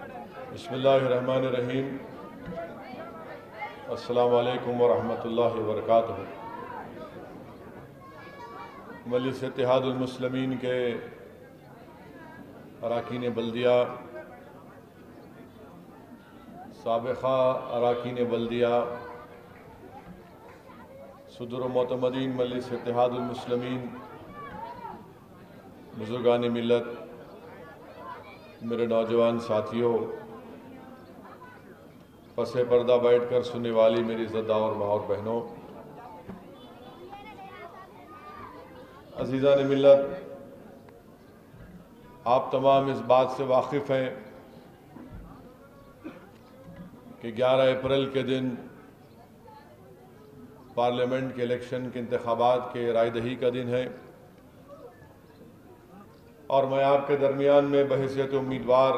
بسم اللہ الرحمن الرحیم۔ السلام علیکم ورحمۃ اللہ وبرکاتہ۔ مجلس اتحاد المسلمین کے اراکین بلدیہ، سابقہ اراکین بلدیہ، صدر و معتمدین مجلس اتحاد المسلمین، بزرگان ملت، میرے نوجوان ساتھیوں، پس پردہ بیٹھ کر سننے والی میری عزتدار اور ماں اور بہنوں، عزیزان ملت، آپ تمام اس بات سے واقف ہیں کہ 11 اپریل کے دن پارلیمنٹ کے الیکشن کے انتخابات کے رائے دہی کا دن ہے، اور میں آپ کے درمیان میں بحیثیت امیدوار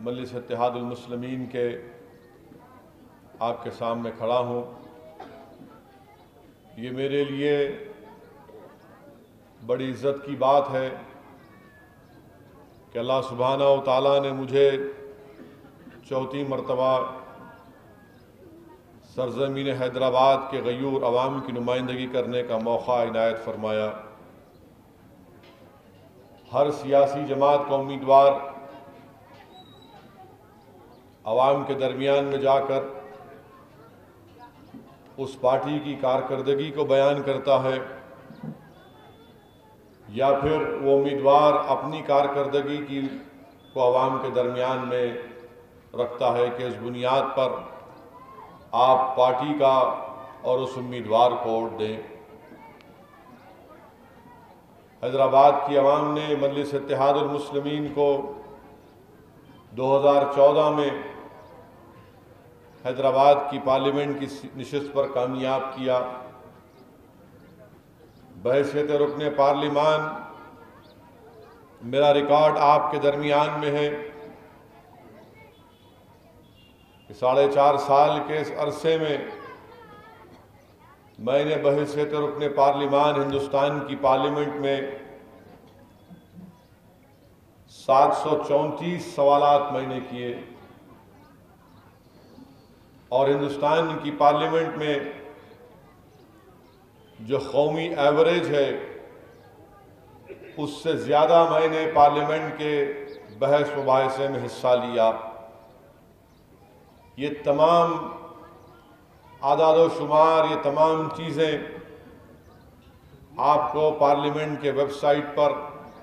مجلس اتحاد المسلمین کے آپ کے سامنے کھڑا ہوں۔ یہ میرے لیے بڑی عزت کی بات ہے کہ اللہ سبحانہ و تعالیٰ نے مجھے چوتھی مرتبہ سرزمین حیدرآباد کے غیور عوام کی نمائندگی کرنے کا موقع عنایت فرمایا۔ ہر سیاسی جماعت کا امیدوار عوام کے درمیان میں جا کر اس پارٹی کی کارکردگی کو بیان کرتا ہے، یا پھر وہ امیدوار اپنی کارکردگی کو عوام کے درمیان میں رکھتا ہے کہ اس بنیاد پر آپ پارٹی کا اور اس امیدوار کو ووٹ دیں۔ حیدرآباد کی عوام نے مجلس اتحاد المسلمین کو 2014 میں حیدرآباد کی پارلیمنٹ کی نشست پر کامیاب کیا۔ بحیثیت رکن پارلیمان میرا ریکارڈ آپ کے درمیان میں ہے کہ 4.5 سال کے اس عرصے میں نے بحیثیت رکن پارلیمان ہندوستان کی پارلیمنٹ میں 734 سوالات میں نے کیے، اور ہندوستان کی پارلیمنٹ میں جو قومی ایوریج ہے اس سے زیادہ میں نے پارلیمنٹ کے بحث مباحثے میں حصہ لیا۔ یہ تمام اعداد و شمار، یہ تمام چیزیں آپ کو پارلیمنٹ کے ویب سائٹ پر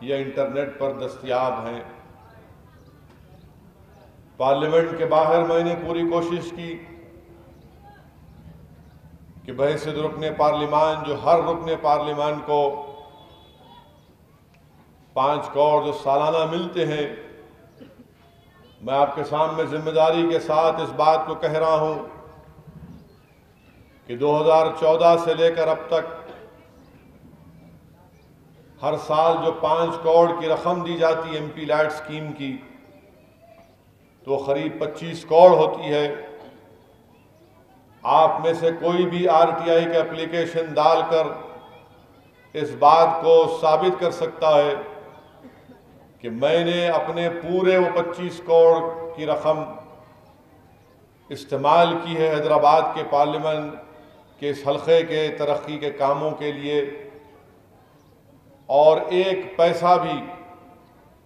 یا انٹرنیٹ پر دستیاب ہیں۔ پارلیمنٹ کے باہر میں نے پوری کوشش کی کہ بحیثیت رکن پارلیمان جو ہر رکن پارلیمان کو 5 کروڑ جو سالانہ ملتے ہیں، میں آپ کے سامنے ذمہ داری کے ساتھ اس بات کو کہہ رہا ہوں کہ 2014 سے لے کر اب تک ہر سال جو 5 کروڑ کی رقم دی جاتی ہے ایم پی لیڈ اسکیم کی، تو قریب 25 کروڑ ہوتی ہے۔ آپ میں سے کوئی بھی آر ٹی آئی کا اپلیکیشن ڈال کر اس بات کو ثابت کر سکتا ہے کہ میں نے اپنے پورے وہ 25 کروڑ کی رقم استعمال کی ہے حیدرآباد کے پارلیمنٹ کے اس حلقے کے ترقی کے کاموں کے لیے، اور 1 پیسہ بھی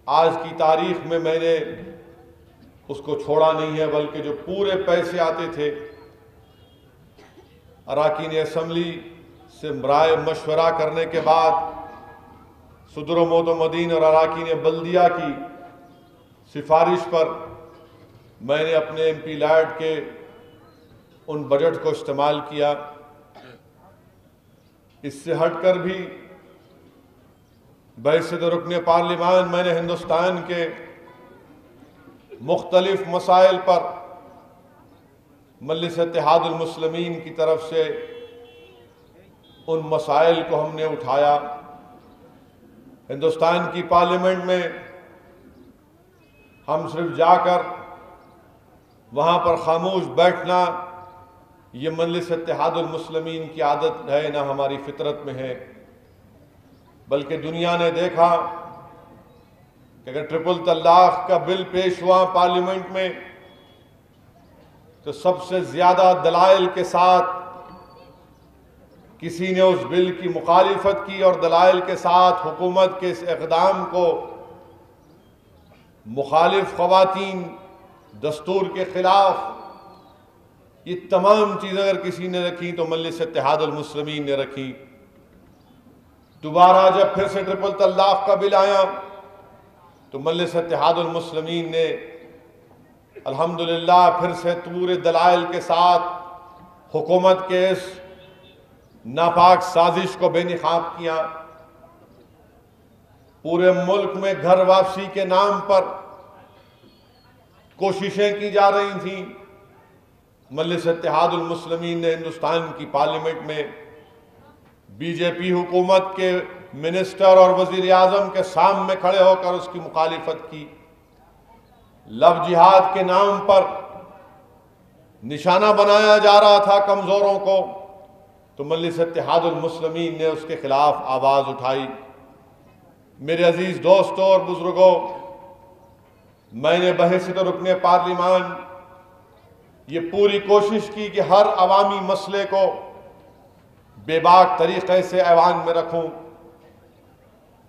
آج کی تاریخ میں نے اس کو چھوڑا نہیں ہے، بلکہ جو پورے پیسے آتے تھے اراکین اسمبلی سے رائے مشورہ کرنے کے بعد صدر و معتمدین اور اراکین بلدیہ کی سفارش پر میں نے اپنے ایم پی لیڈ کے ان بجٹ کو استعمال کیا۔ اس سے ہٹ کر بھی بحیثیت رکن پارلیمان میں نے ہندوستان کے مختلف مسائل پر مجلس اتحاد المسلمین کی طرف سے ان مسائل کو ہم نے اٹھایا۔ ہندوستان کی پارلیمنٹ میں ہم صرف جا کر وہاں پر خاموش بیٹھنا یہ مجلس اتحاد المسلمین کی عادت ہے، نہ ہماری فطرت میں ہے، بلکہ دنیا نے دیکھا کہ اگر ٹرپل طلاق کا بل پیش ہوا پارلیمنٹ میں تو سب سے زیادہ دلائل کے ساتھ کسی نے اس بل کی مخالفت کی اور دلائل کے ساتھ حکومت کے اس اقدام کو مخالف خواتین، دستور کے خلاف، یہ تمام چیزیں اگر کسی نے رکھی تو مجلس اتحاد المسلمین نے رکھی۔ دوبارہ جب پھر سے ٹرپل طلاق کا بل آیا تو مجلس اتحاد المسلمین نے الحمدللہ پھر سے پورے دلائل کے ساتھ حکومت کے اس ناپاک سازش کو بے نقاب کیا۔ پورے ملک میں گھر واپسی کے نام پر کوششیں کی جا رہی تھیں۔ مجلس اتحاد المسلمین نے ہندوستان کی پارلیمنٹ میں بی جے پی حکومت کے منسٹر اور وزیر اعظم کے سامنے کھڑے ہو کر اس کی مخالفت کی۔ لو جہاد کے نام پر نشانہ بنایا جا رہا تھا کمزوروں کو، تو مجلس اتحاد المسلمین نے اس کے خلاف آواز اٹھائی۔ میرے عزیز دوستوں اور بزرگوں، میں نے بحیثیت رکن پارلیمان یہ پوری کوشش کی کہ ہر عوامی مسئلے کو بے باک طریقے سے ایوان میں رکھوں۔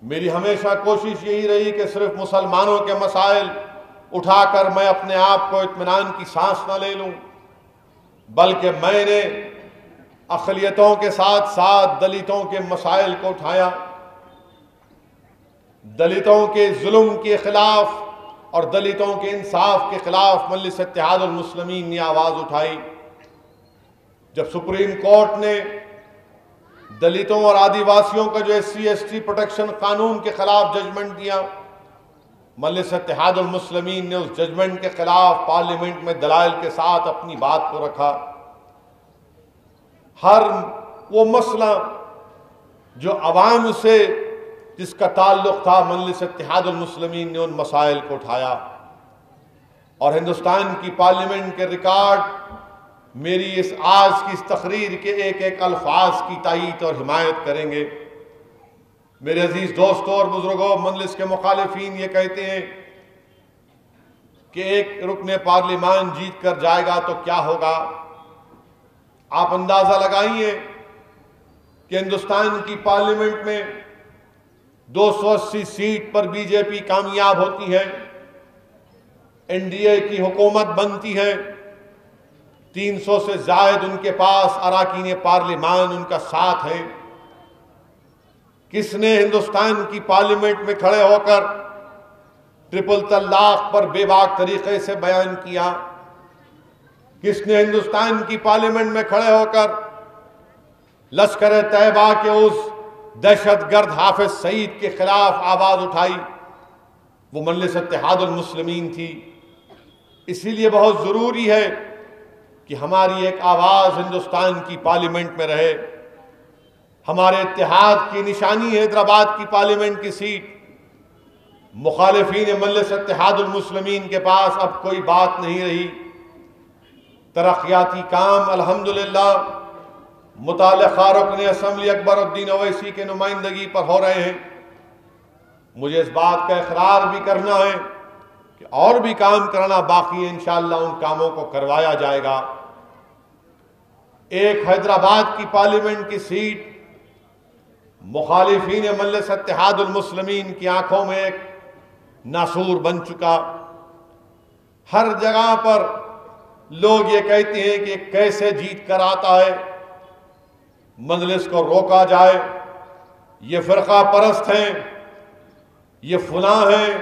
میری ہمیشہ کوشش یہی رہی کہ صرف مسلمانوں کے مسائل اٹھا کر میں اپنے آپ کو اطمینان کی سانس نہ لے لوں، بلکہ میں نے اقلیتوں کے ساتھ ساتھ دلتوں کے مسائل کو اٹھایا۔ دلتوں کے ظلم کے خلاف اور دلتوں کے انصاف کے خلاف مجلس اتحاد المسلمین نے آواز اٹھائی۔ جب سپریم کورٹ نے دلتوں اور آدیواسیوں کا جو SC/ST پروٹیکشن قانون کے خلاف ججمنٹ دیا، مجلس اتحاد المسلمین نے اس ججمنٹ کے خلاف پارلیمنٹ میں دلائل کے ساتھ اپنی بات کو رکھا۔ ہر وہ مسئلہ جو عوام سے جس کا تعلق تھا، مجلس اتحاد المسلمین نے ان مسائل کو اٹھایا، اور ہندوستان کی پارلیمنٹ کے ریکارڈ میری اس آج کی اس تقریر کے ایک ایک الفاظ کی تائید اور حمایت کریں گے۔ میرے عزیز دوستوں اور بزرگوں، مجلس کے مخالفین یہ کہتے ہیں کہ ایک رکن پارلیمان جیت کر جائے گا تو کیا ہوگا۔ آپ اندازہ لگائیے کہ ہندوستان کی پارلیمنٹ میں 280 سیٹ پر بی جے پی کامیاب ہوتی ہے، NDA کی حکومت بنتی ہے، 300 سے زائد ان کے پاس اراکین پارلیمان ان کا ساتھ ہے۔ کس نے ہندوستان کی پارلیمنٹ میں کھڑے ہو کر ٹرپل طلاق پر بے باک طریقے سے بیان کیا؟ کس نے ہندوستان کی پارلیمنٹ میں کھڑے ہو کر لشکر طیبہ کے اس دہشت گرد حافظ سعید کے خلاف آواز اٹھائی؟ وہ مجلس اتحاد المسلمین تھی۔ اسی لیے بہت ضروری ہے کہ ہماری ایک آواز ہندوستان کی پارلیمنٹ میں رہے۔ ہمارے اتحاد کی نشانی ہے حیدرآباد کی پارلیمنٹ کی سیٹ۔ مخالفین مجلس اتحاد المسلمین کے پاس اب کوئی بات نہیں رہی۔ ترقیاتی کام الحمدللہ متعلقہ رکن اسمبلی اکبر الدین اویسی کے نمائندگی پر ہو رہے ہیں۔ مجھے اس بات کا اقرار بھی کرنا ہے کہ اور بھی کام کرنا باقی ہے، انشاءاللہ ان کاموں کو کروایا جائے گا۔ ایک حیدرآباد کی پارلیمنٹ کی سیٹ مخالفین مجلس اتحاد المسلمین کی آنکھوں میں ایک ناسور بن چکا۔ ہر جگہ پر لوگ یہ کہتے ہیں کہ کیسے جیت کر آتا ہے، مجلس کو روکا جائے، یہ فرقہ پرست ہیں، یہ فلاں ہیں،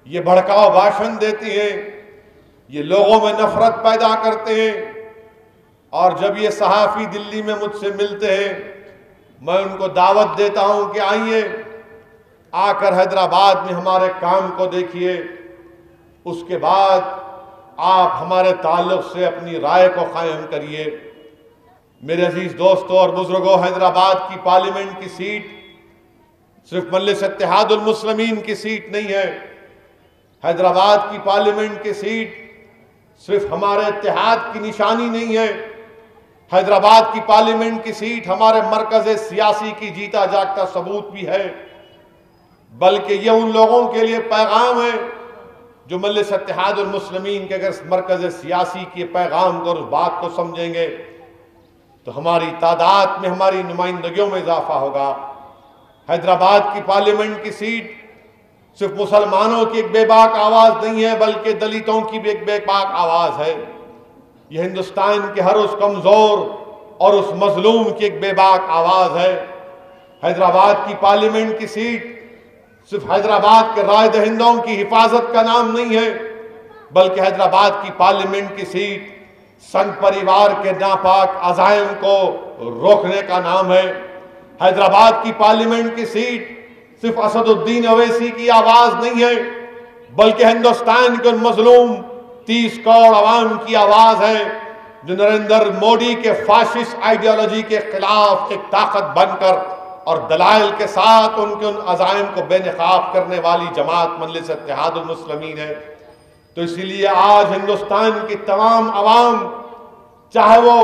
یہ بھڑکاؤ بھاشن دیتے ہیں، یہ لوگوں میں نفرت پیدا کرتے ہیں۔ اور جب یہ صحافی دلی میں مجھ سے ملتے ہیں، میں ان کو دعوت دیتا ہوں کہ آئیے، آ کر حیدرآباد میں ہمارے کام کو دیکھیے، اس کے بعد آپ ہمارے تعلق سے اپنی رائے کو قائم کریے۔ میرے عزیز دوستوں اور بزرگوں، حیدرآباد کی پارلیمنٹ کی سیٹ صرف مجلس اتحاد المسلمین کی سیٹ نہیں ہے۔ حیدرآباد کی پارلیمنٹ کی سیٹ صرف ہمارے اتحاد کی نشانی نہیں ہے۔ حیدرآباد کی پارلیمنٹ کی سیٹ ہمارے مرکز سیاسی کی جیتا جاگتا ثبوت بھی ہے۔ بلکہ یہ ان لوگوں کے لیے پیغام ہے جو مجلس اتحاد المسلمین کے اگر مرکز سیاسی کے پیغام کو اور اس بات کو سمجھیں گے تو ہماری تعداد میں، ہماری نمائندگیوں میں اضافہ ہوگا۔ حیدرآباد کی پارلیمنٹ کی سیٹ صرف مسلمانوں کی ایک بے باک آواز نہیں ہے، بلکہ دلتوں کی بھی ایک بے باک آواز ہے۔ یہ ہندوستان کے ہر اس کمزور اور اس مظلوم کی ایک بے باک آواز ہے۔ حیدرآباد کی پارلیمنٹ کی سیٹ صرف حیدرآباد کے رائے دہندوں کی حفاظت کا نام نہیں ہے، بلکہ حیدرآباد کی پارلیمنٹ کی سیٹ سنگھ پریوار کے ناپاک عزائم کو روکنے کا نام ہے۔ حیدرآباد کی پارلیمنٹ کی سیٹ صرف اسد الدین اویسی کی آواز نہیں ہے، بلکہ ہندوستان کے ان مظلوم 30 کروڑ عوام کی آواز ہے جو نریندر مودی کے فاشسٹ آئیڈیالوجی کے خلاف ایک طاقت بن کر اور دلائل کے ساتھ ان کے ان عزائم کو بے نقاب کرنے والی جماعت مجلس اتحاد المسلمین ہے۔ تو اسی لیے آج ہندوستان کی تمام عوام، چاہے وہ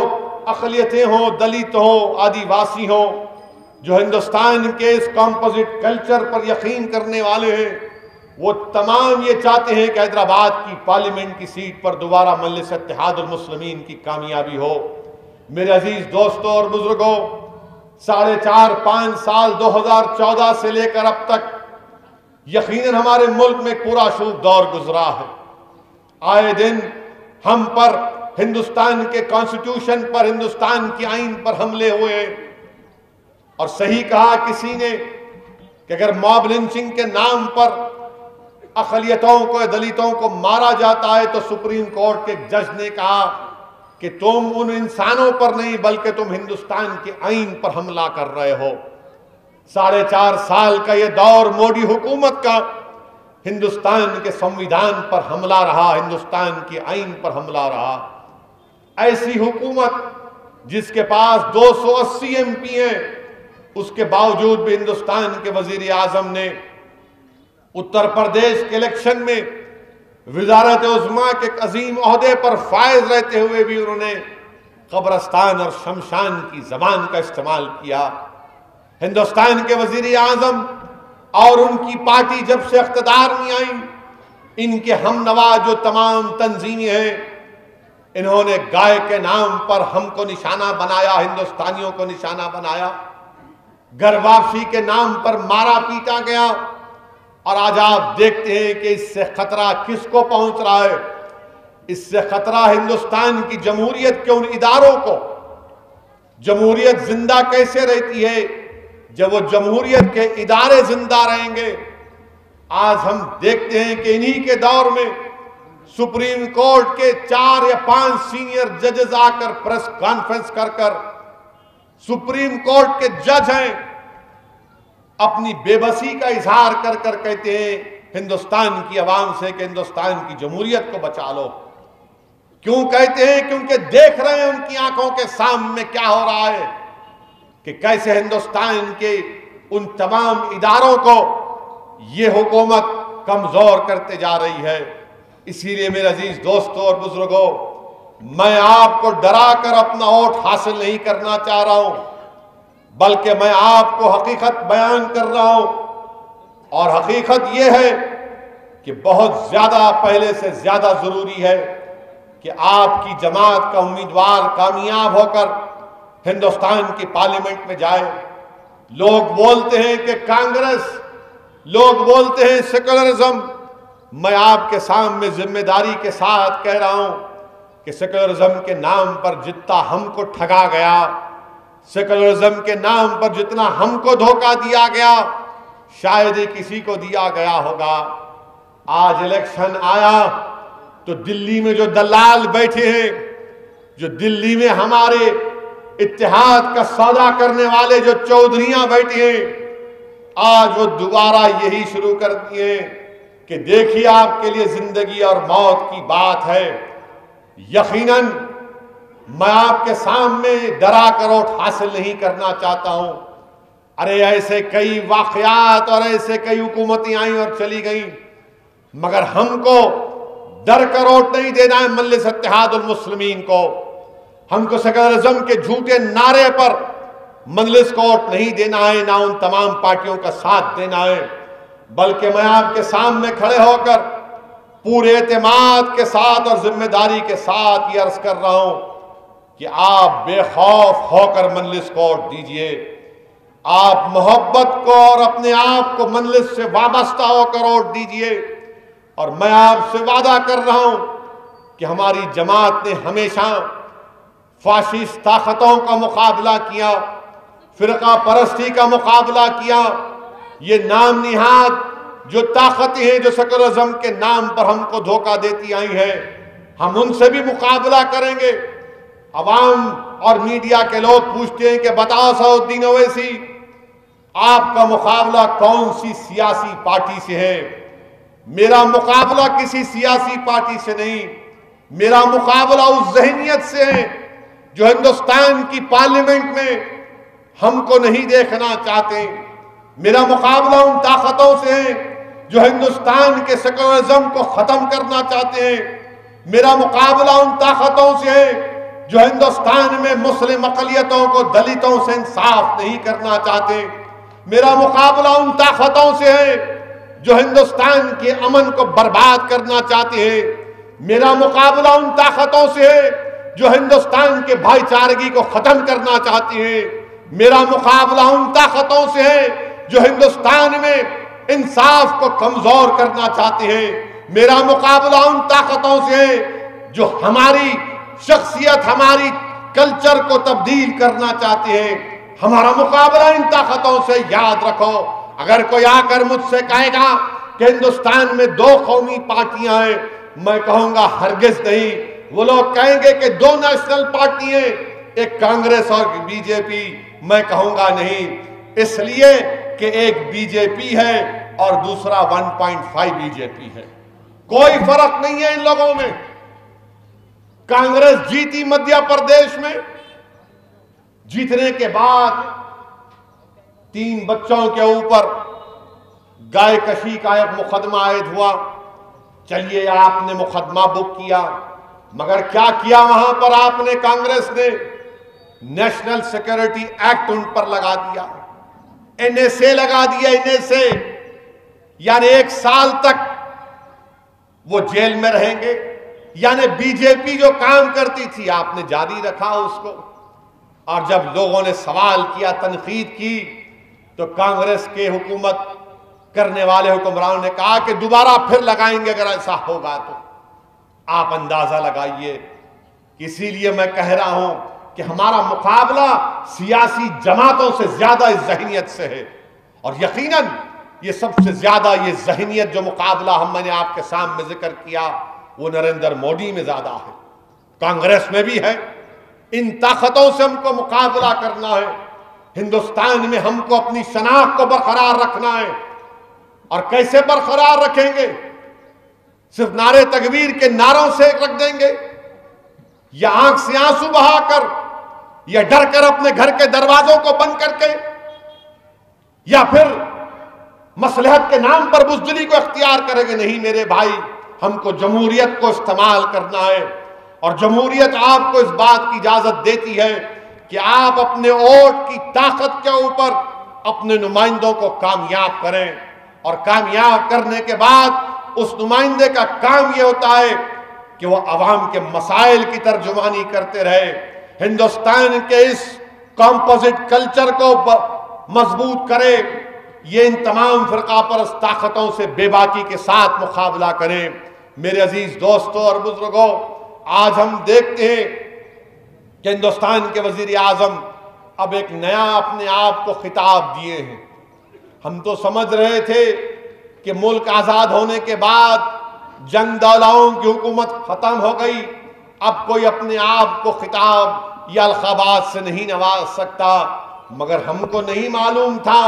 اقلیتیں ہوں، دلت ہوں، آدیواسی ہوں، جو ہندوستان کے اس کمپوزٹ کلچر پر یقین کرنے والے ہیں، وہ تمام یہ چاہتے ہیں کہ حیدرآباد کی پارلیمنٹ کی سیٹ پر دوبارہ مجلس اتحاد المسلمین کی کامیابی ہو۔ میرے عزیز دوستوں اور بزرگوں، 4.5 سال 2014 سے لے کر اب تک یقیناً ہمارے ملک میں پورا شوب دور گزرا ہے۔ آئے دن ہم پر، ہندوستان کے کانسٹیٹیوشن پر، ہندوستان کی آئین پر حملے ہوئے، اور صحیح کہا کسی نے کہ اگر موب لنچنگ کے نام پر اقلیتوں کو، دلتوں کو مارا جاتا ہے تو سپریم کورٹ کے جج نے کہا کہ تم ان انسانوں پر نہیں بلکہ تم ہندوستان کے آئین پر حملہ کر رہے ہو۔ 4.5 سال کا یہ دور مودی حکومت کا ہندوستان کے سنویدھان پر حملہ رہا، ہندوستان کے آئین پر حملہ رہا۔ ایسی حکومت جس کے پاس 280 MP ہیں، اس کے باوجود بھی ہندوستان کے وزیر اعظم نے اتر پردیش کے الیکشن میں وزارت عظمیٰ کے ایک عظیم عہدے پر فائز رہتے ہوئے بھی انہوں نے قبرستان اور شمشان کی زبان کا استعمال کیا۔ ہندوستان کے وزیر اعظم اور ان کی پارٹی جب سے اقتدار میں آئیں، ان کے ہم نوا جو تمام تنظیمیں ہیں، انہوں نے گائے کے نام پر ہم کو نشانہ بنایا، ہندوستانیوں کو نشانہ بنایا، گھر واپسی کے نام پر مارا پیٹا گیا، اور آج آپ دیکھتے ہیں کہ اس سے خطرہ کس کو پہنچ رہا ہے؟ اس سے خطرہ ہندوستان کی جمہوریت کے ان اداروں کو۔ جمہوریت زندہ کیسے رہتی ہے؟ جب وہ جمہوریت کے ادارے زندہ رہیں گے۔ آج ہم دیکھتے ہیں کہ انہی کے دور میں سپریم کورٹ کے 4 یا 5 سینئر ججز آ کر پریس کانفرنس کر سپریم کورٹ کے جج ہیں، اپنی بے بسی کا اظہار کر کہتے ہیں ہندوستان کی عوام سے کہ ہندوستان کی جمہوریت کو بچا لو۔ کیوں کہتے ہیں؟ کیونکہ دیکھ رہے ہیں ان کی آنکھوں کے سامنے کیا ہو رہا ہے، کہ کیسے ہندوستان کے ان تمام اداروں کو یہ حکومت کمزور کرتے جا رہی ہے۔ اسی لیے میرے عزیز دوستوں اور بزرگوں، میں آپ کو ڈرا کر اپنا ووٹ حاصل نہیں کرنا چاہ رہا ہوں، بلکہ میں آپ کو حقیقت بیان کر رہا ہوں، اور حقیقت یہ ہے کہ بہت زیادہ، پہلے سے زیادہ ضروری ہے کہ آپ کی جماعت کا امیدوار کامیاب ہو کر ہندوستان کی پارلیمنٹ میں جائے۔ لوگ بولتے ہیں کہ کانگریس، لوگ بولتے ہیں سیکولرزم۔ میں آپ کے سامنے ذمہ داری کے ساتھ کہہ رہا ہوں کہ سیکولرزم کے نام پر جتنا ہم کو ٹھگا گیا، سیکولرزم کے نام پر جتنا ہم کو دھوکہ دیا گیا، شاید ہی کسی کو دیا گیا ہوگا۔ آج الیکشن آیا تو دلی میں جو دلال بیٹھے ہیں، جو دلی میں ہمارے اتحاد کا سودا کرنے والے جو چودھریاں بیٹھے ہیں، آج وہ دوبارہ یہی شروع کر دیے کہ دیکھیے آپ کے لیے زندگی اور موت کی بات ہے۔ یقیناً میں آپ کے سامنے ڈرا کر ووٹ حاصل نہیں کرنا چاہتا ہوں۔ ارے ایسے کئی واقعات اور ایسے کئی حکومتیں آئیں اور چلی گئیں، مگر ہم کو ڈر کر ووٹ نہیں دینا ہے مجلس اتحاد المسلمین کو۔ ہم کو سیکولرزم کے جھوٹے نعرے پر مجلس کو ووٹ نہیں دینا ہے، نہ ان تمام پارٹیوں کا ساتھ دینا ہے۔ بلکہ میں آپ کے سامنے کھڑے ہو کر پورے اعتماد کے ساتھ اور ذمہ داری کے ساتھ یہ عرض کر رہا ہوں کہ آپ بے خوف ہو کر مجلس کو ووٹ دیجئے. آپ محبت کو اور اپنے آپ کو مجلس سے وابستہ ہو کر ووٹ دیجئے. اور میں آپ سے وعدہ کر رہا ہوں کہ ہماری جماعت نے ہمیشہ فاشسٹ طاقتوں کا مقابلہ کیا، فرقہ پرستی کا مقابلہ کیا. یہ نام نہاد جو طاقتیں ہیں جو سیکولرزم کے نام پر ہم کو دھوکہ دیتی آئی ہیں، ہم ان سے بھی مقابلہ کریں گے. عوام اور میڈیا کے لوگ پوچھتے ہیں کہ بتاؤ سعود الدین اویسی، آپ کا مقابلہ کون سی سیاسی پارٹی سے ہے؟ میرا مقابلہ کسی سیاسی پارٹی سے نہیں، میرا مقابلہ اس ذہنیت سے ہے جو ہندوستان کی پارلیمنٹ میں ہم کو نہیں دیکھنا چاہتے. میرا مقابلہ ان طاقتوں سے ہے جو ہندوستان کے سیکولرزم کو ختم کرنا چاہتے ہیں. میرا مقابلہ ان طاقتوں سے ہے جو ہندوستان میں مسلم اقلیتوں کو دلتوں سے انصاف نہیں کرنا چاہتے. میرا مقابلہ ان طاقتوں سے ہے جو ہندوستان کے امن کو برباد کرنا چاہتے ہیں. میرا مقابلہ ان طاقتوں سے ہے جو ہندوستان کے بھائی چارگی کو ختم کرنا چاہتے ہیں. میرا مقابلہ ان طاقتوں سے ہے جو ہندوستان میں انصاف کو کمزور کرنا چاہتے ہیں. میرا مقابلہ ان طاقتوں سے ہے جو ہماری شخصیت، ہماری کلچر کو تبدیل کرنا چاہتے ہیں. ہمارا مقابلہ ان طاقتوں سے. یاد رکھو، اگر کوئی آ کر مجھ سے کہے گا کہ ہندوستان میں 2 قومی پارٹیاں ہیں، میں کہوں گا ہرگز نہیں. وہ لوگ کہیں گے کہ 2 نیشنل پارٹی ہیں، ایک کانگریس اور بی جے پی. میں کہوں گا نہیں، اس لیے کہ ایک بی جے پی ہے اور دوسرا 1.5 بی جے پی ہے. کوئی فرق نہیں ہے ان لوگوں میں. کانگریس جیتی مدھیہ پردیش میں، جیتنے کے بعد 3 بچوں کے اوپر گائے کشی کا ایک مقدمہ عائد ہوا. چلیے آپ نے مقدمہ بک کیا، مگر کیا کیا وہاں پر آپ نے؟ کانگریس نے نیشنل سیکیورٹی ایکٹ ان پر لگا دیا، NSA لگا دیا. NSA یعنی 1 سال تک وہ جیل میں رہیں گے. یعنی بی جے پی جو کام کرتی تھی آپ نے جاری رکھا اس کو. اور جب لوگوں نے سوال کیا، تنقید کی، تو کانگریس کے حکومت کرنے والے حکمرانوں نے کہا کہ دوبارہ پھر لگائیں گے اگر ایسا ہوگا تو. آپ اندازہ لگائیے. اسی لیے میں کہہ رہا ہوں کہ ہمارا مقابلہ سیاسی جماعتوں سے زیادہ اس ذہنیت سے ہے. اور یقیناً یہ سب سے زیادہ یہ ذہنیت جو مقابلہ میں نے آپ کے سامنے ذکر کیا وہ نریندر مودی میں زیادہ ہے، کانگریس میں بھی ہے. ان طاقتوں سے ہم کو مقابلہ کرنا ہے. ہندوستان میں ہم کو اپنی شناخت کو برقرار رکھنا ہے. اور کیسے برقرار رکھیں گے؟ صرف نعرے تکبیر کے نعروں سے رکھ دیں گے، یا آنکھ سے آنسو بہا کر، یا ڈر کر اپنے گھر کے دروازوں کو بند کر کے، یا پھر مصلحت کے نام پر بزدلی کو اختیار کریں گے؟ نہیں میرے بھائی، ہم کو جمہوریت کو استعمال کرنا ہے. اور جمہوریت آپ کو اس بات کی اجازت دیتی ہے کہ آپ اپنے ووٹ کی طاقت کے اوپر اپنے نمائندوں کو کامیاب کریں. اور کامیاب کرنے کے بعد اس نمائندے کا کام یہ ہوتا ہے کہ وہ عوام کے مسائل کی ترجمانی کرتے رہے، ہندوستان کے اس کمپوزٹ کلچر کو مضبوط کرے. یہ ان تمام فرقہ پرست طاقتوں سے بے باکی کے ساتھ مقابلہ کریں. میرے عزیز دوستوں اور بزرگوں، آج ہم دیکھتے ہیں کہ ہندوستان کے وزیر اعظم اب ایک نیا اپنے آپ کو خطاب دیے ہیں. ہم تو سمجھ رہے تھے کہ ملک آزاد ہونے کے بعد جنگ دالاؤں کی حکومت ختم ہو گئی، اب کوئی اپنے آپ کو خطاب یا القابات سے نہیں نواز سکتا. مگر ہم کو نہیں معلوم تھا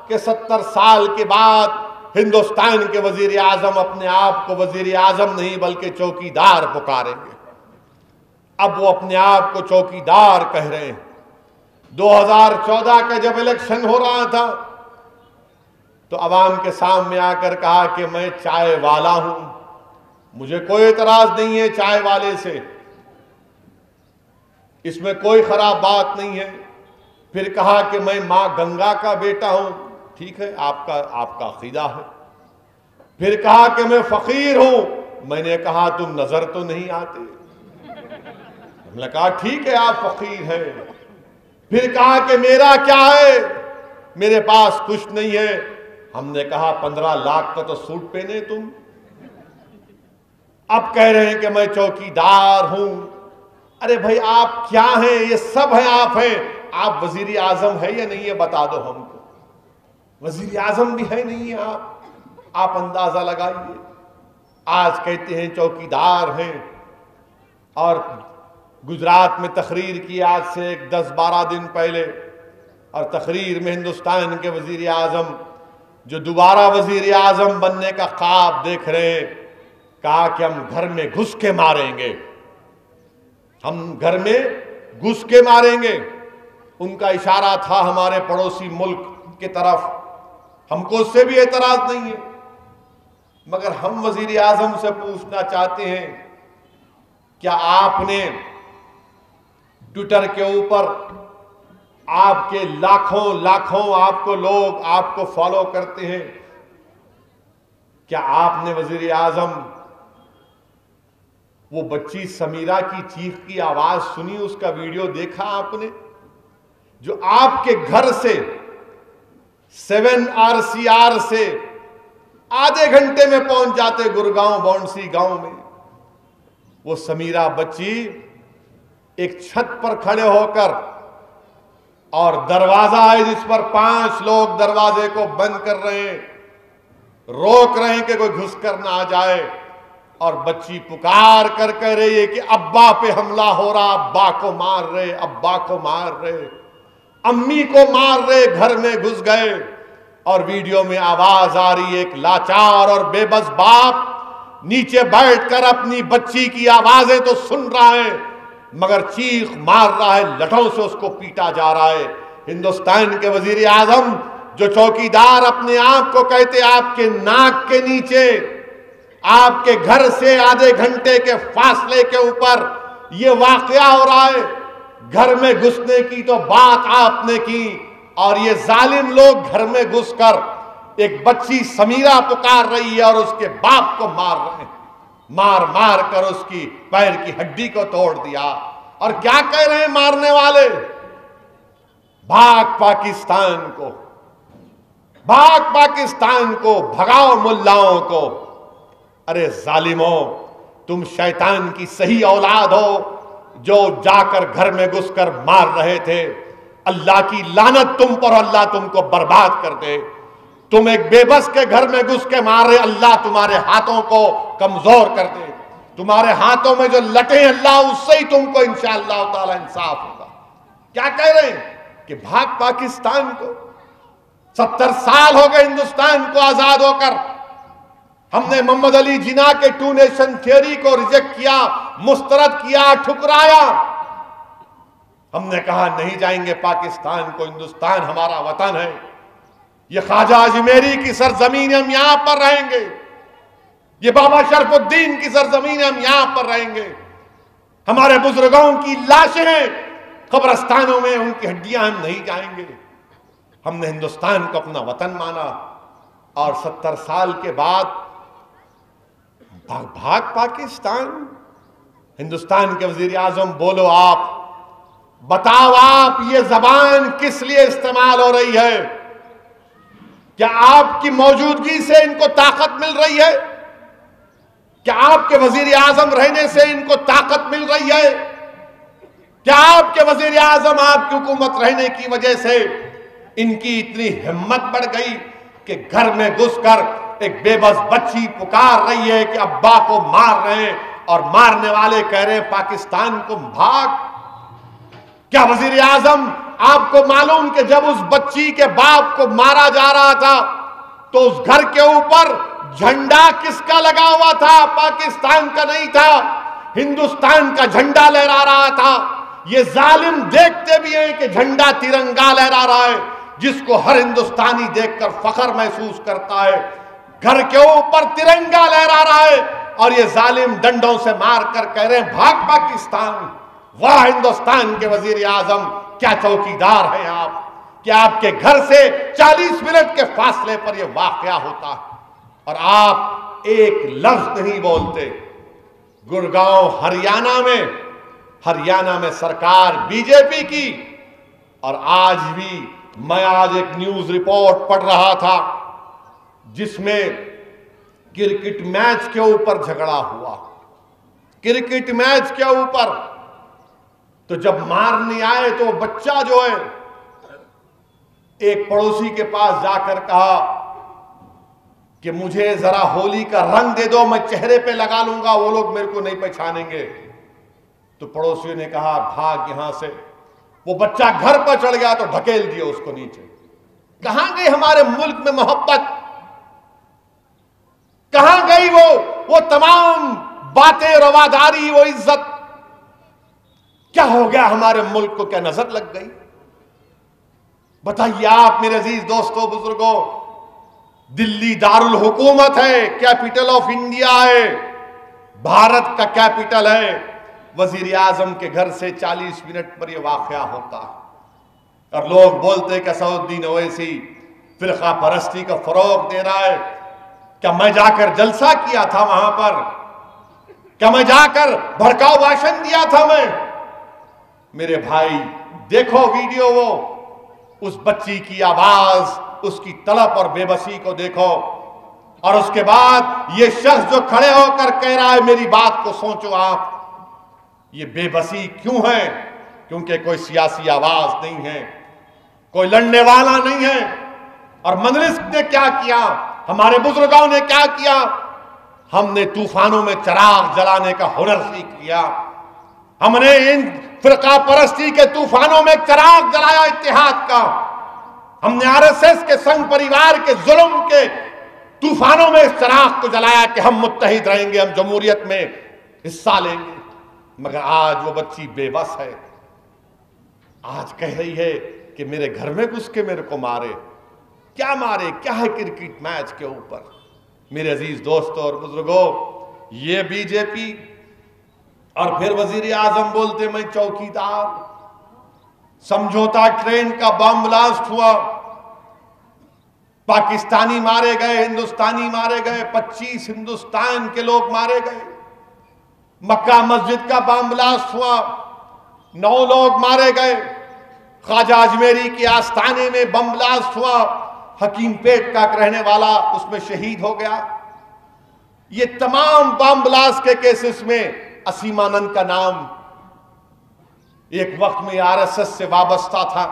کہ 70 سال کے بعد ہندوستان کے وزیر اعظم اپنے آپ کو وزیر اعظم نہیں بلکہ چوکیدار پکاریں گے. اب وہ اپنے آپ کو چوکیدار کہہ رہے ہیں. 2014 کا جب الیکشن ہو رہا تھا تو عوام کے سامنے آ کر کہا کہ میں چائے والا ہوں، مجھے کوئی اعتراض نہیں ہے چائے والے سے، اس میں کوئی خراب بات نہیں ہے. پھر کہا کہ میں ماں گنگا کا بیٹا ہوں. ٹھیک ہے، آپ کا عقیدہ ہے، پھر کہا کہ میں فقیر ہوں. میں نے کہا تم نظر تو نہیں آتے. ہم نے کہا ٹھیک ہے آپ فقیر ہیں. پھر کہا کہ میرا کیا ہے, میرے پاس کچھ نہیں ہے. ہم نے کہا 15 لاکھ کا تو سوٹ پہنے تم. اب کہہ رہے ہیں کہ میں چوکیدار ہوں. ارے بھائی آپ کیا ہیں؟ یہ سب ہیں آپ ہیں. آپ وزیر اعظم ہے یا نہیں ہے بتا دو ہم کو. وزیر اعظم بھی ہے نہیں ہے آپ اندازہ لگائیے. آج کہتے ہیں چوکیدار ہیں, اور گجرات میں تقریر کی آج سے 10-12 دن پہلے, اور تقریر میں ہندوستان کے وزیر اعظم جو دوبارہ وزیر اعظم بننے کا خواب دیکھ رہے ہیں, کہا کہ ہم گھر میں گھس کے ماریں گے, ہم گھر میں گھس کے ماریں گے. ان کا اشارہ تھا ہمارے پڑوسی ملک کی طرف. ہم کو اس سے بھی اعتراض نہیں ہے, مگر ہم وزیر اعظم سے پوچھنا چاہتے ہیں کیا آپ نے ٹویٹر کے اوپر آپ کے لاکھوں آپ کو لوگ آپ کو فالو کرتے ہیں, کیا آپ نے وزیر اعظم وہ بچی سمیرہ کی چیخ کی آواز سنی, اس کا ویڈیو دیکھا آپ نے, جو آپ کے گھر سے 7 RCR سے آدھے گھنٹے میں پہنچ جاتے گرگاؤں بونسی گاؤں میں. وہ سمیرہ بچی ایک چھت پر کھڑے ہو کر, اور دروازہ ہے جس پر 5 لوگ دروازے کو بند کر رہے ہیں, روک رہے ہیں کہ کوئی گھس کر نہ آ جائے, اور بچی پکار کر کہہ رہی ہے کہ ابا پہ حملہ ہو رہا, ابا کو مار رہے, ابا کو مار رہے, امی کو مار رہے, گھر میں گھس گئے. اور ویڈیو میں آواز آ رہی ہے ایک لاچار اور بے بس باپ نیچے بیٹھ کر اپنی بچی کی آوازیں تو سن رہا ہے, مگر چیخ مار رہا ہے, لٹھوں سے اس کو پیٹا جا رہا ہے. ہندوستان کے وزیر اعظم جو چوکیدار اپنے آپ کو کہتے, آپ کے ناک کے نیچے, آپ کے گھر سے آدھے گھنٹے کے فاصلے کے اوپر یہ واقعہ ہو رہا ہے. گھر میں گھسنے کی تو بات آپ نے کی, اور یہ ظالم لوگ گھر میں گھس کر ایک بچی سمیرہ پکار رہی ہے اور اس کے باپ کو مار رہے ہیں, مار کر اس کی پیر کی ہڈی کو توڑ دیا. اور کیا کہہ رہے ہیں مارنے والے؟ بھاگ پاکستان کو, بھاگ پاکستان کو, بھگاؤ ملاؤں کو. ارے ظالموں, تم شیطان کی صحیح اولاد ہو جو جا کر گھر میں گھس کر مار رہے تھے. اللہ کی لعنت تم پر, اللہ تم کو برباد کر دے. تم ایک بے بس کے گھر میں گھس کے مار رہے, اللہ تمہارے ہاتھوں کو کمزور کر دے. تمہارے ہاتھوں میں جو لٹیں اللہ اس سے ہی تم کو انشاءاللہ تعالی انصاف ہوگا. کیا کہہ رہے ہیں کہ بھاگ پاکستان کو. 70 سال ہو گئے ہندوستان کو آزاد ہو کر. ہم نے محمد علی جناح کے 2 نیشن تھیوری کو ریجیکٹ کیا, مسترد کیا, ٹھکرایا. ہم نے کہا نہیں جائیں گے پاکستان کو, ہندوستان ہمارا وطن ہے, یہ خواجہ اجمیری کی سرزمین ہم یہاں پر رہیں گے, یہ بابا شرف الدین کی سرزمین ہم یہاں پر رہیں گے. ہمارے بزرگوں کی لاشیں قبرستانوں میں, ان کی ہڈیاں ہم نہیں جائیں گے. ہم نے ہندوستان کو اپنا وطن مانا, اور 70 سال کے بعد بھاگ پاکستان. ہندوستان کے وزیر اعظم بولو, آپ بتاؤ, آپ یہ زبان کس لیے استعمال ہو رہی ہے؟ کیا آپ کی موجودگی سے ان کو طاقت مل رہی ہے؟ کیا آپ کے وزیر اعظم رہنے سے ان کو طاقت مل رہی ہے؟ کیا آپ کے وزیر اعظم, آپ کی حکومت رہنے کی وجہ سے ان کی اتنی ہمت بڑھ گئی کہ گھر میں گھس کر ایک بے بس بچی پکار رہی ہے کہ ابا کو مار رہے ہیں, اور مارنے والے کہہ رہے ہیں پاکستان کو بھاگ؟ کیا وزیر اعظم آپ کو معلوم کہ جب اس بچی کے باپ کو مارا جا رہا تھا تو اس گھر کے اوپر جھنڈا کس کا لگا ہوا تھا؟ پاکستان کا نہیں تھا, ہندوستان کا جھنڈا لہرا رہا تھا. یہ ظالم دیکھتے بھی ہیں کہ جھنڈا ترنگا لہرا رہا ہے, جس کو ہر ہندوستانی دیکھ کر فخر محسوس کرتا ہے. گھر کے اوپر ترنگا لہرا رہا ہے, اور یہ ظالم ڈنڈوں سے مار کر کہہ رہے ہیں بھاگ پاکستان. واہ ہندوستان کے وزیر اعظم, کیا چوکیدار ہیں آپ, کہ آپ کے گھر سے 40 منٹ کے فاصلے پر یہ واقعہ ہوتا ہے. اور آپ ایک لفظ نہیں بولتے. گڑگاؤں ہریانہ میں سرکار بی جے پی کی. اور آج بھی میں ایک نیوز رپورٹ پڑھ رہا تھا جس میں کرکٹ میچ کے اوپر جھگڑا ہوا. کرکٹ میچ کے اوپر تو جب مارنے آئے تو بچہ جو ہے ایک پڑوسی کے پاس جا کر کہا کہ مجھے ذرا ہولی کا رنگ دے دو، میں چہرے پہ لگا لوں گا، وہ لوگ میرے کو نہیں پہچانیں گے. تو پڑوسی نے کہا بھاگ یہاں سے. وہ بچہ گھر پر چڑھ گیا تو ڈھکیل دیا اس کو نیچے. کہاں گئی ہمارے ملک میں محبت؟ کہاں گئی وہ تمام باتیں، رواداری، وہ عزت؟ کیا ہو گیا ہمارے ملک کو؟ کیا نظر لگ گئی؟ بتائیے آپ میرے عزیز دوستوں بزرگوں. دلی دارالحکومت ہے، کیپٹل آف انڈیا ہے، بھارت کا کیپٹل ہے. وزیر اعظم کے گھر سے 40 منٹ پر یہ واقعہ ہوتا ہے اور لوگ بولتے کہ اسد الدین اویسی فرقہ پرستی کا فروغ دے رہا ہے. کیا میں جا کر جلسہ کیا تھا وہاں پر؟ کیا میں جا کر بھڑکاؤ بھاشن دیا تھا میں؟ میرے بھائی دیکھو ویڈیو، وہ اس بچی کی آواز، اس کی تڑپ اور بے بسی کو دیکھو. اور اس کے بعد یہ شخص جو کھڑے ہو کر کہہ رہا ہے، میری بات کو سوچو آپ، یہ بے بسی کیوں ہے؟ کیونکہ کوئی سیاسی آواز نہیں ہے، کوئی لڑنے والا نہیں ہے. اور مجلس نے کیا کیا؟ ہمارے بزرگوں نے کیا کیا؟ ہم نے طوفانوں میں چراغ جلانے کا ہنر سیکھ لیا. ہم نے ان فرقہ پرستی کے طوفانوں میں چراغ جلایا اتحاد کا. ہم نے آر ایس ایس کے سنگ پریوار کے ظلم کے طوفانوں میں اس چراغ کو جلایا کہ ہم متحد رہیں گے، ہم جمہوریت میں حصہ لیں گے. مگر آج وہ بچی بے بس ہے. آج کہہ رہی ہے کہ میرے گھر میں گھس کے میرے کو مارے. کیا مارے؟ کیا ہے کرکٹ میچ کے اوپر؟ میرے عزیز دوستوں اور بزرگوں، یہ بی جے پی اور پھر وزیر اعظم بولتے میں چوکیدار. سمجھوتا ٹرین کا بم بلاسٹ ہوا، پاکستانی مارے گئے، ہندوستانی مارے گئے، 25 ہندوستان کے لوگ مارے گئے. مکہ مسجد کا بم بلاسٹ ہوا، 9 لوگ مارے گئے. خواجہ اجمیری کے آستانے میں بم بلاسٹ ہوا، حکیم پیٹ کا رہنے والا اس میں شہید ہو گیا. یہ تمام بم بلاسٹ کے کیسز میں اسیم آنند کا نام ایک وقت میں آر ایس ایس سے وابستہ تھا.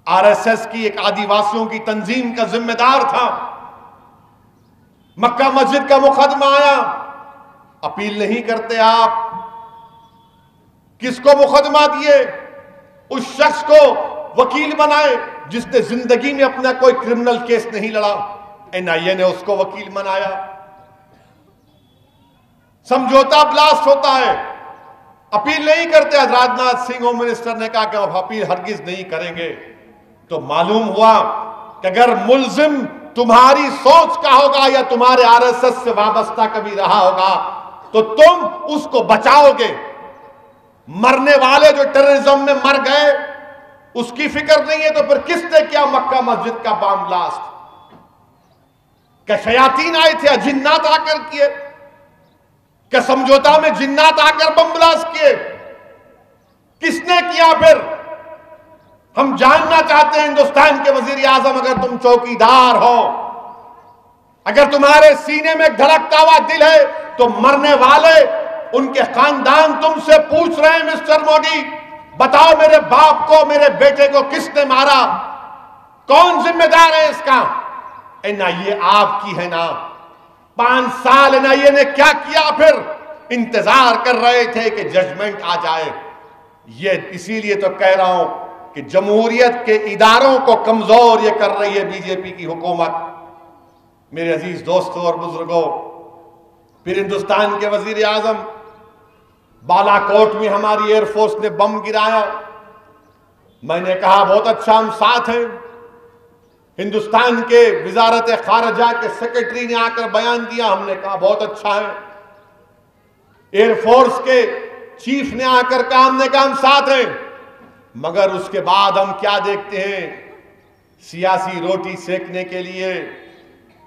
آر ایس ایس کی ایک آدیواسیوں کی تنظیم کا ذمہ دار تھا. مکہ مسجد کا مقدمہ آیا، اپیل نہیں کرتے آپ. کس کو مقدمہ دیے؟ اس شخص کو وکیل بنائے جس نے زندگی میں اپنا کوئی کرمنل کیس نہیں لڑا. این آئی اے نے اس کو وکیل بنایا. سمجھوتا بلاسٹ ہوتا ہے، اپیل نہیں کرتے. راجناتھ سنگھ ہوم منسٹر نے کہا کہ ہم اپیل ہرگز نہیں کریں گے. تو معلوم ہوا کہ اگر ملزم تمہاری سوچ کا ہوگا یا تمہارے آر ایس ایس سے وابستہ کبھی رہا ہوگا تو تم اس کو بچاؤ گے. مرنے والے جو ٹیررزم میں مر گئے اس کی فکر نہیں ہے تو پھر کس نے کیا مکہ مسجد کا بم بلاسٹ؟ کیا شیاطین آئے تھے یا جنات آ کر کیے؟ کیا سمجھوتا میں جنات آ کر بم بلاسٹ کیے؟ کس نے کیا پھر؟ ہم جاننا چاہتے ہیں ہندوستان کے وزیر اعظم، اگر تم چوکیدار ہو، اگر تمہارے سینے میں دھڑکتا ہوا دل ہے تو مرنے والے ان کے خاندان تم سے پوچھ رہے ہیں مسٹر مودی، بتاؤ میرے باپ کو، میرے بیٹے کو کس نے مارا؟ کون ذمہ دار ہے اس کا؟ این آئی اے آپ کی ہے نا. 5 سال این آئی اے نے کیا کیا؟ پھر انتظار کر رہے تھے کہ ججمنٹ آ جائے. یہ اسی لیے تو کہہ رہا ہوں کہ جمہوریت کے اداروں کو کمزور یہ کر رہی ہے بی جے پی کی حکومت. میرے عزیز دوستوں اور بزرگوں، پھر ہندوستان کے وزیر اعظم، بالا کوٹ میں ہماری ایئر فورس نے بم گرایا. میں نے کہا بہت اچھا، ہم ساتھ ہیں. ہندوستان کے وزارت خارجہ کے سیکرٹری نے آ کر بیان دیا، ہم نے کہا بہت اچھا ہے. ایئر فورس کے چیف نے آ کر کہا، ہم نے کہا ہم ساتھ ہیں. مگر اس کے بعد ہم کیا دیکھتے ہیں؟ سیاسی روٹی سیکنے کے لیے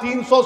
300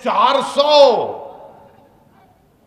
400।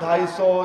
250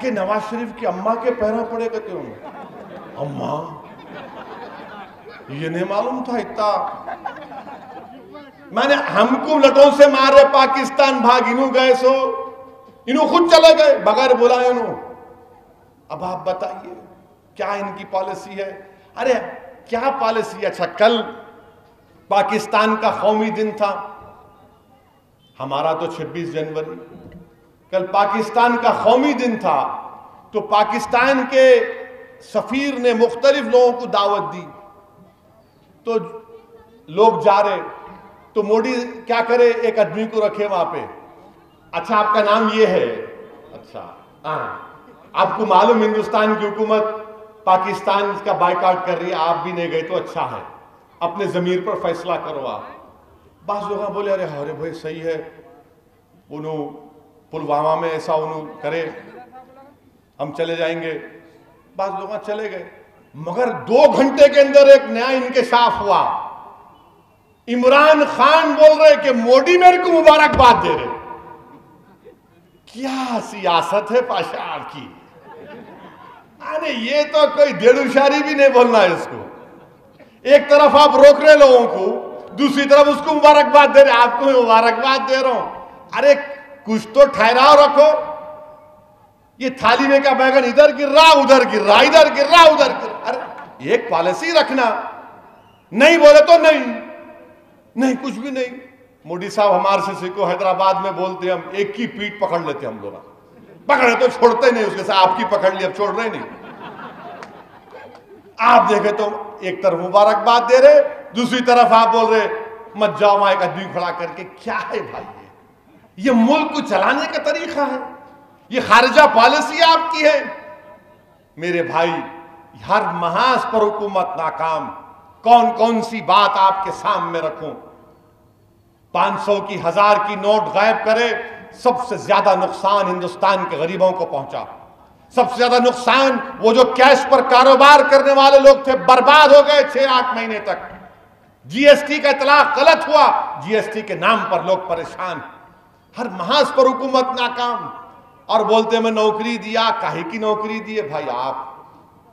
کے نواز شریف کی اماں کے پیروں پڑے گا کیوں؟ اماں یہ نہیں معلوم تھا اتنا میں نے ہم کو لٹوں سے مارے پاکستان بھاگ انہوں گئے سو انہوں خود چلے گئے بغیر بلائے انہوں. اب آپ بتائیے کیا ان کی پالیسی ہے؟ ارے کیا پالیسی؟ اچھا کل پاکستان کا قومی دن تھا، ہمارا تو 26 جنوری، کل پاکستان کا قومی دن تھا تو پاکستان کے سفیر نے مختلف لوگوں کو دعوت دی تو لوگ جا رہے تو موڈی کیا کرے ایک آدمی کو رکھے وہاں پہ. اچھا آپ کا نام یہ ہے؟ اچھا آپ کو معلوم ہندوستان کی حکومت پاکستان کا بائیکاٹ کر رہی ہے، آپ بھی نہیں گئے تو اچھا ہے، اپنے ضمیر پر فیصلہ کرو. آپ بعض لوگ بولے ارے بھائی صحیح ہے انہوں پلوامہ میں ایسا انہوں کرے ہم چلے جائیں گے. بعض لوگ چلے گئے مگر 2 گھنٹے کے اندر ایک نیا انکشاف ہوا. عمران خان بول رہے کہ موڈی میرے کو مبارکباد دے رہے. کیا سیاست ہے پاشا آپ کی؟ ارے یہ تو کوئی دیڑھ اشاری بھی نہیں بولنا ہے اس کو. ایک طرف آپ روک رہے لوگوں کو، دوسری طرف اس کو مبارکباد دے رہے. آپ کو میں مبارکباد دے رہا ہوں. ارے کچھ تو ٹھہراؤ رکھو. یہ تھالی میں کا بیگن ادھر گر رہا ادھر گر رہا ادھر گر رہا ادھر گر رہا. ارے ایک پالیسی رکھنا. نہیں بولے تو نہیں کچھ بھی نہیں. موڈی صاحب ہمارے سے کو حیدرآباد میں بولتے ہم ایک کی پیٹ پکڑ لیتے ہم لوگ. پکڑے تو چھوڑتے نہیں، اس کے ساتھ آپ کی پکڑ لی اب چھوڑ رہے نہیں. آپ دیکھیں تو ایک طرف مبارکباد دے رہے، دوسری طرف آپ بول رہے مت جاؤ وہاں ایک آدمی کھڑا کر کے. کیا ہے بھائی یہ ملک کو چلانے کا طریقہ ہے؟ یہ خارجہ پالیسی آپ کی ہے؟ میرے بھائی ہر محاذ پر حکومت ناکام. کون سی بات آپ کے سامنے رکھوں؟ 500 کی 1000 کی نوٹ غائب کرے، سب سے زیادہ نقصان ہندوستان کے غریبوں کو پہنچا. سب سے زیادہ نقصان وہ جو کیش پر کاروبار کرنے والے لوگ تھے برباد ہو گئے 6-8 مہینے تک. جی ایس ٹی کا اطلاق غلط ہوا، جی ایس ٹی کے نام پر لوگ پریشان. ہر محاذ پر حکومت ناکام. اور بولتے میں نوکری دیا. کاہے کی نوکری دیے بھائی؟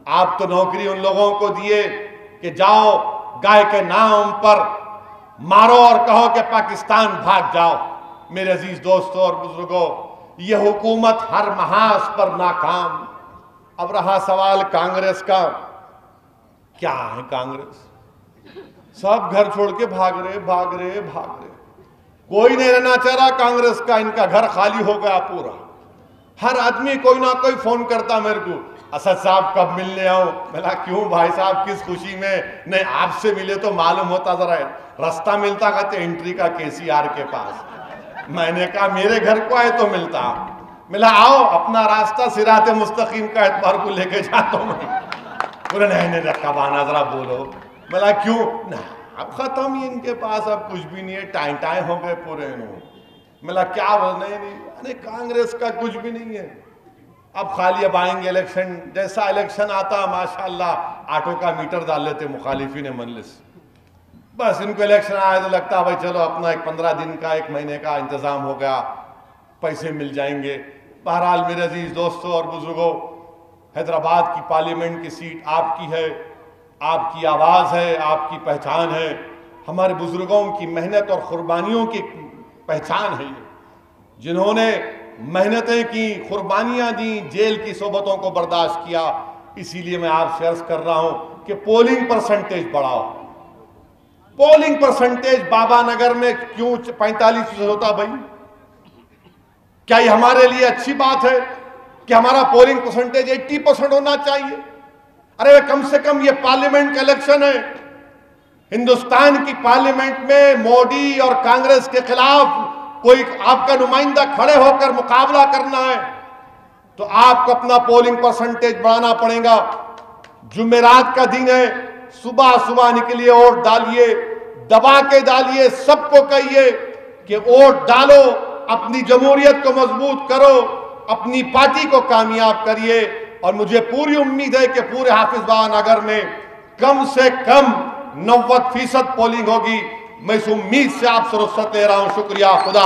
آپ تو نوکری ان لوگوں کو دیے کہ جاؤ گائے کے نام پر مارو اور کہو کہ پاکستان بھاگ جاؤ. میرے عزیز دوستوں اور بزرگوں، یہ حکومت ہر محاذ پر ناکام. اب رہا سوال کانگریس کا. کیا ہے کانگریس؟ سب گھر چھوڑ کے بھاگ رہے. کوئی نہیں رہنا چاہ رہا کانگریس کا. ان کا گھر خالی ہو گیا پورا. ہر آدمی کوئی نہ کوئی فون کرتا میرے کو، اسد صاحب کب ملنے آؤں؟ میں کہا کیوں بھائی صاحب کس خوشی میں؟ نہیں آپ سے ملے تو معلوم ہوتا، ذرا رستہ ملتا. کہتے انٹری کا KCR کے پاس. میں نے کہا میرے گھر کو آئے تو ملتا. ملا آؤ اپنا راستہ صراط مستقیم کا اعتبار کو لے کے جاتا ہوں میں. بولے نہیں رکھا بانا ذرا بولو. ملا کیوں؟ اب ختم ہی ان کے پاس اب کچھ بھی نہیں ہے. ٹائم ہو گئے پورے انہوں. ملا کیا نہیں ارے کانگریس کا کچھ بھی نہیں ہے. اب خالی اب آئیں گے الیکشن. جیسا الیکشن آتا ماشاءاللہ آٹو کا میٹر ڈال لیتے مخالفین مجلس. بس ان کو الیکشن آئے تو لگتا بھائی چلو اپنا ایک 15 دن کا 1 مہینے کا انتظام ہو گیا، پیسے مل جائیں گے. بہرحال میرے عزیز دوستوں اور بزرگوں، حیدرآباد کی پارلیمنٹ کی سیٹ آپ کی ہے، آپ کی آواز ہے، آپ کی پہچان ہے. ہمارے بزرگوں کی محنت اور قربانیوں کی پہچان ہے. جنہوں نے محنتیں کی، قربانیاں دیں، جیل کی صحبتوں کو برداشت کیا. اسی لیے میں آپ سے عرض کر رہا ہوں کہ پولنگ پرسنٹیج بڑھاؤ. پولنگ پرسنٹیج بابا نگر میں کیوں 45% ہوتا بھائی؟ کیا یہ ہمارے لیے اچھی بات ہے کہ ہمارا پولنگ پرسنٹیج 80% ہونا چاہیے؟ ارے کم سے کم یہ پارلیمنٹ کا الیکشن ہے. ہندوستان کی پارلیمنٹ میں موڈی اور کانگریس کے خلاف کوئی آپ کا نمائندہ کھڑے ہو کر مقابلہ کرنا ہے تو آپ کو اپنا پولنگ پرسنٹیج بڑھانا پڑے گا. جمعرات کا دن ہے، صبح نکلیے، ووٹ ڈالیے، دبا کے ڈالیے. سب کو کہیے کہ ووٹ ڈالو، اپنی جمہوریت کو مضبوط کرو، اپنی پارٹی کو کامیاب کریے. اور مجھے پوری امید ہے کہ پورے حافظ بابا نگر میں کم سے کم 90% پولنگ ہوگی. میں اس امید سے آپ سے رخصت لے رہا ہوں. شکریہ. خدا.